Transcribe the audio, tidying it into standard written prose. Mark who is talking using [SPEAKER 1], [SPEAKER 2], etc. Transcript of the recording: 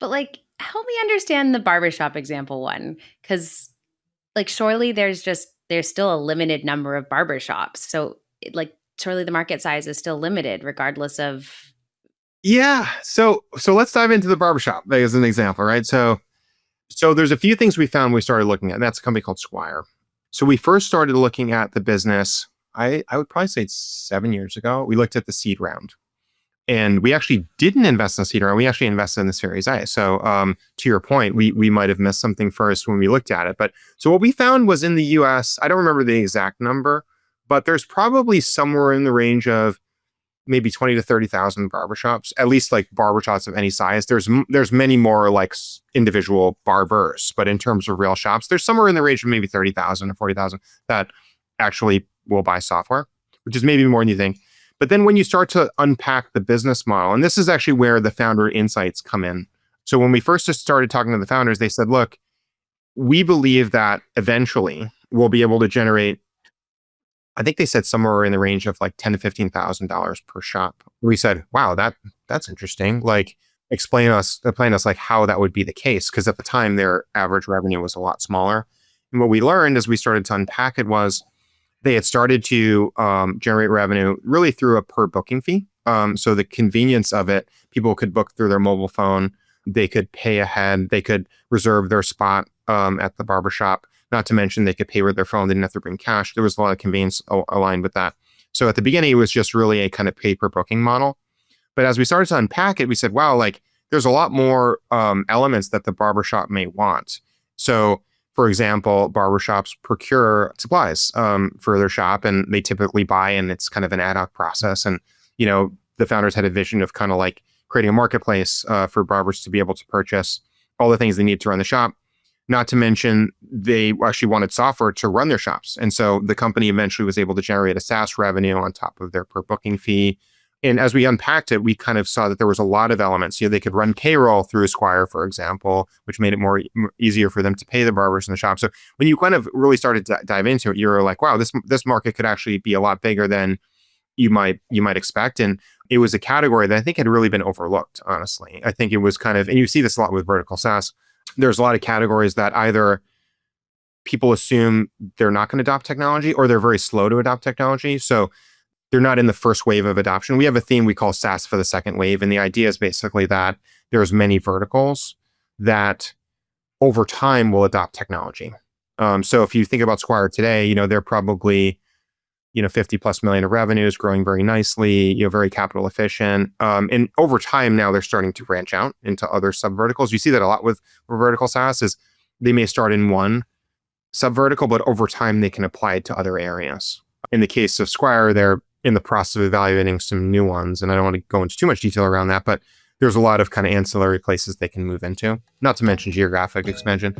[SPEAKER 1] But like, help me understand the barbershop example one, because like, surely there's still a limited number of barbershops. So like, surely the market size is still limited regardless of.
[SPEAKER 2] Yeah. So let's dive into the barbershop as an example, right? So there's a few things we found we started looking at, and that's a company called Squire. So we first started looking at the business, I would probably say it's 7 years ago. We looked at the seed round. And we actually didn't invest in the seed round. We actually invested in the Series A. So to your point, we might have missed something first when we looked at it. But so what we found was in the US, I don't remember the exact number, but there's probably somewhere in the range of maybe 20 to 30,000 barbershops, at least like barbershops of any size. There's many more like individual barbers, but in terms of real shops, there's somewhere in the range of maybe 30,000 or 40,000 that actually will buy software, which is maybe more than you think. But then when you start to unpack the business model, and this is actually where the founder insights come in. So when we first just started talking to the founders, they said, look, we believe that eventually we'll be able to generate, I think they said somewhere in the range of like $10,000 to $15,000 per shop. We said, wow, that's interesting. Like explain us like how that would be the case. Because at the time their average revenue was a lot smaller. And what we learned as we started to unpack it was they had started to generate revenue really through a per booking fee. So the convenience of it, people could book through their mobile phone. They could pay ahead. They could reserve their spot at the barbershop. Not to mention they could pay with their phone. They didn't have to bring cash. There was a lot of convenience aligned with that. So at the beginning, it was just really a kind of pay per booking model. But as we started to unpack it, we said, wow, like there's a lot more elements that the barbershop may want. So for example, barbershops procure supplies for their shop, and they typically buy, and it's kind of an ad hoc process. And, the founders had a vision of kind of like creating a marketplace for barbers to be able to purchase all the things they need to run the shop. Not to mention, they actually wanted software to run their shops. And so the company eventually was able to generate a SaaS revenue on top of their per booking fee. And as we unpacked it, we kind of saw that there was a lot of elements. They could run payroll through Squire, for example, which made it more easier for them to pay the barbers in the shop. So when you kind of really started to dive into it, you were like, wow, this market could actually be a lot bigger than you might expect. And it was a category that I think had really been overlooked, honestly. I think it was kind of, and you see this a lot with vertical SaaS. There's a lot of categories that either people assume they're not going to adopt technology or they're very slow to adopt technology. So they're not in the first wave of adoption. We have a theme we call SaaS for the second wave. And the idea is basically that there's many verticals that over time will adopt technology. So if you think about Squire today, they're probably, 50 plus million of revenues, growing very nicely, very capital efficient. And over time now they're starting to branch out into other sub verticals. You see that a lot with vertical SaaS is they may start in one sub vertical, but over time they can apply it to other areas. In the case of Squire, they're in the process of evaluating some new ones. And I don't want to go into too much detail around that, but there's a lot of kind of ancillary places they can move into, not to mention geographic expansion.